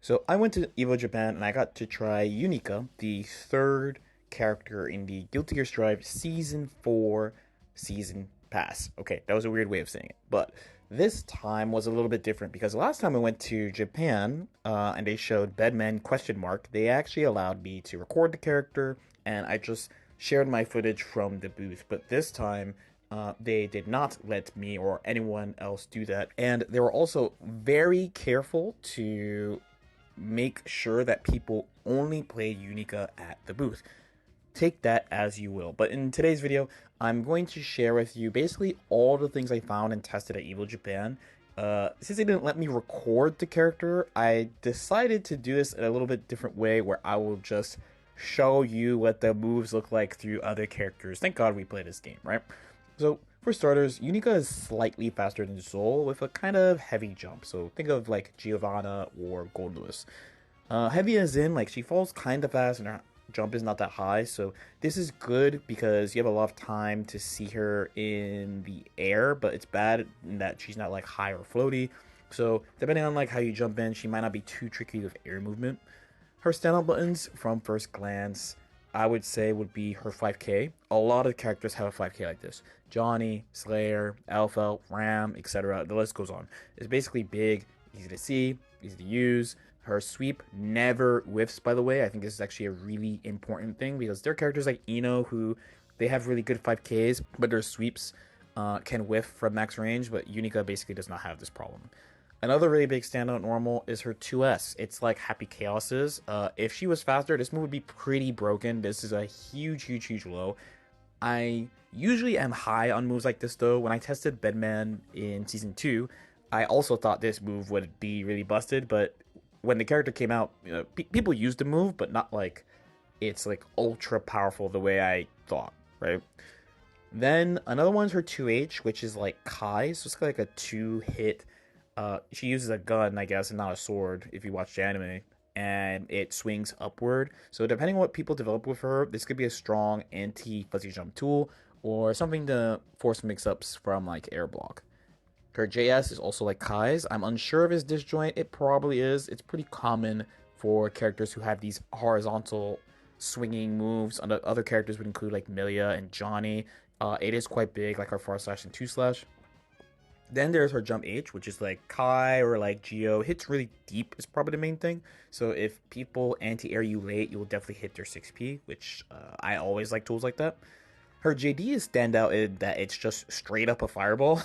So I went to Evo Japan and I got to try Unika, the third character in the Guilty Gear Strive Season 4 Season Pass. Okay, that was a weird way of saying it. But this time was a little bit different because last time I went to Japan and they showed Bedman question mark, they actually allowed me to record the character and I just shared my footage from the booth. But this time they did not let me or anyone else do that. And they were also very careful to make sure that people only play Unica at the booth. Take that as you will. But in today's video, I'm going to share with you basically all the things I found and tested at Evo Japan. Since they didn't let me record the character, I decided to do this in a little bit different way where I will just show you what the moves look like through other characters. Thank God we played this game, right? So, for starters, Unica is slightly faster than Sol with a kind of heavy jump. So think of like Giovanna or Gold Lewis. Heavy as in, like, she falls kind of fast and her jump is not that high. So this is good because you have a lot of time to see her in the air, but it's bad in that she's not like high or floaty. So depending on like how you jump in, she might not be too tricky with air movement. Her standout buttons from first glance, I would say would be her 5k. A lot of characters have a 5k like this. Johnny, Slayer, Alpha, Ram, etc. The list goes on. It's basically big, easy to see, easy to use. Her sweep never whiffs, by the way. I think this is actually a really important thing because there are characters like Eno who they have really good 5ks, but their sweeps can whiff from max range, but Unica basically does not have this problem. Another really big standout normal is her 2S. It's like Happy Chaos's. If she was faster, this move would be pretty broken. This is a huge low. I usually am high on moves like this though. When I tested Bedman in Season 2, I also thought this move would be really busted, but when the character came out, you know, people used the move, but not like it's like ultra powerful the way I thought, right? Then another one's her 2H, which is like Kai, so it's like a 2-hit. She uses a gun, I guess, and not a sword if you watch the anime, and it swings upward. So depending on what people develop with her, this could be a strong anti-fuzzy jump tool or something to force mix-ups from like air block. Her JS is also like Kai's. I'm unsure of his disjoint. It probably is. It's pretty common for characters who have these horizontal swinging moves. Other characters would include like Milia and Johnny. It is quite big, like her 4/ and 2/. Then there's her jump H, which is like Kai or like Geo. Hits really deep is probably the main thing. So if people anti-air you late, you will definitely hit their 6p, which I always like tools like that. Her JD is standout in that it's just straight up a fireball.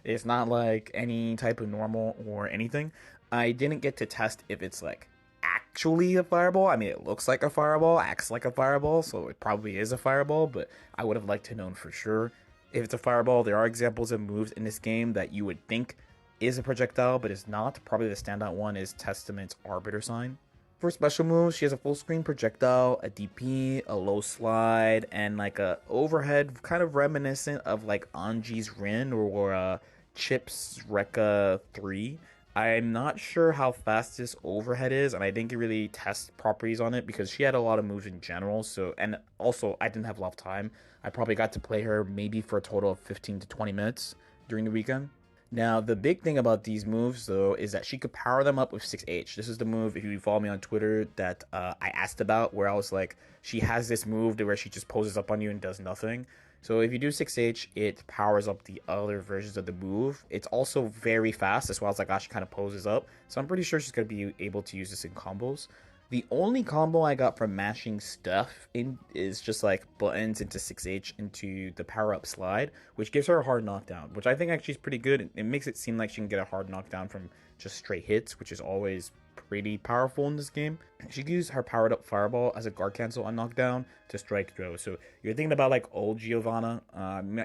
It's not like any type of normal or anything. I didn't get to test if it's like actually a fireball. I mean, it looks like a fireball, acts like a fireball, so it probably is a fireball, but I would have liked to know for sure. If it's a fireball, there are examples of moves in this game that you would think is a projectile, but is not. Probably the standout one is Testament's Arbiter Sign. For special moves, she has a full screen projectile, a DP, a low slide, and like a overhead kind of reminiscent of like Anji's Rin or Chip's Rekka 3. I'm not sure how fast this overhead is, and I didn't really test properties on it because she had a lot of moves in general. So, and also I didn't have a lot of time. I probably got to play her maybe for a total of 15 to 20 minutes during the weekend. Now, the big thing about these moves, though, is that she could power them up with 6H. This is the move, if you follow me on Twitter, that I asked about, where I was like, she has this move where she just poses up on you and does nothing. So if you do 6H, it powers up the other versions of the move. It's also very fast, as well as like, she kind of poses up. So I'm pretty sure she's going to be able to use this in combos. The only combo I got from mashing stuff in is just like buttons into 6H into the power up slide, which gives her a hard knockdown, which I think actually is pretty good. It makes it seem like she can get a hard knockdown from just straight hits, which is always pretty powerful in this game. She can use her powered up fireball as a guard cancel on knockdown to strike throw. So you're thinking about like old Giovanna.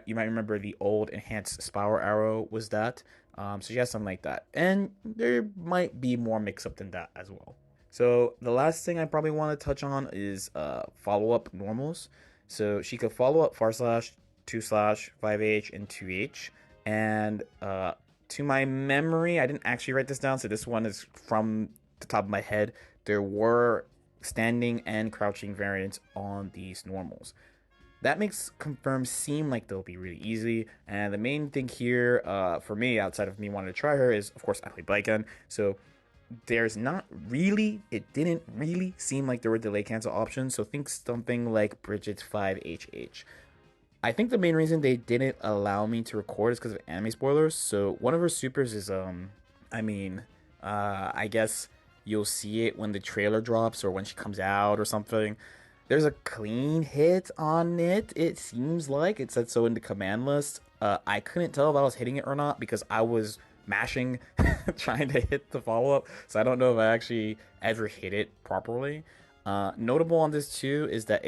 You might remember the old enhanced Spower arrow was that. So she has something like that. And there might be more mix up than that as well. So the last thing I probably want to touch on is follow-up normals. So she could follow up far slash, 2/, 5H, and 2H. And to my memory, I didn't actually write this down, so this one is from the top of my head. There were standing and crouching variants on these normals. That makes confirms seem like they'll be really easy. And the main thing here for me, outside of me wanting to try her, is of course I play Baiken. So there's not really, it didn't really seem like there were delay cancel options. So think something like Bridget's 5HH. I think the main reason they didn't allow me to record is because of anime spoilers. So one of her supers is I mean, I guess you'll see it when the trailer drops or when she comes out or something. There's a clean hit on it. It seems like it said so in the command list. I couldn't tell if I was hitting it or not because I was mashing, trying to hit the follow up. So I don't know if I actually ever hit it properly. Notable on this too is that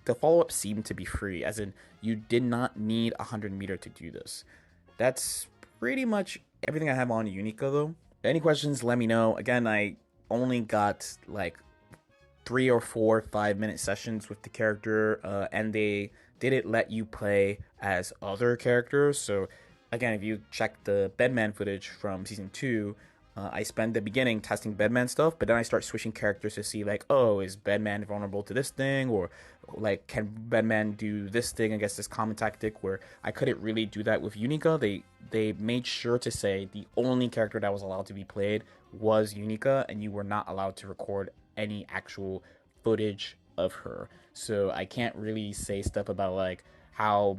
the follow up seemed to be free, as in you did not need 100 meter to do this. That's pretty much everything I have on Unica though. Any questions, let me know. Again, I only got like 3 or 4 5-minute sessions with the character, and they didn't let you play as other characters. So, again, if you check the Bedman footage from season 2, I spend the beginning testing Bedman stuff, but then I start switching characters to see, like, oh, is Bedman vulnerable to this thing? Or, like, can Bedman do this thing against this common tactic? Where I couldn't really do that with Unica. They made sure to say the only character that was allowed to be played was Unica, and you were not allowed to record any actual footage of her. So I can't really say stuff about like how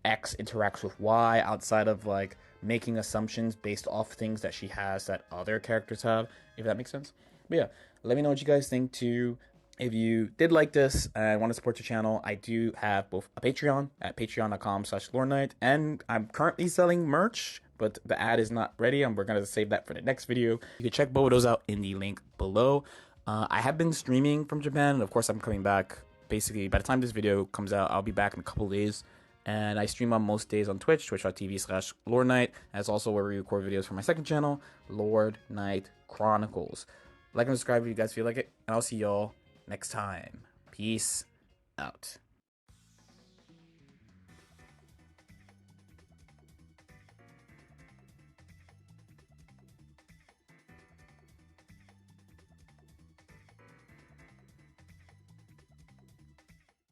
X interacts with Y outside of like making assumptions based off things that she has that other characters have, if that makes sense. But yeah, let me know what you guys think too. If you did like this and want to support the channel, I do have both a Patreon at patreon.com/LordKnight, and I'm currently selling merch, but the ad is not ready, and we're going to save that for the next video. You can check both of those out in the link below. I have been streaming from Japan, and of course I'm coming back. Basically, by the time this video comes out, I'll be back in a couple days. And I stream on most days on Twitch, twitch.tv/LordKnight. That's also where we record videos for my second channel, LordKnight Chronicles. Like and subscribe if you guys feel like it, and I'll see y'all next time. Peace out.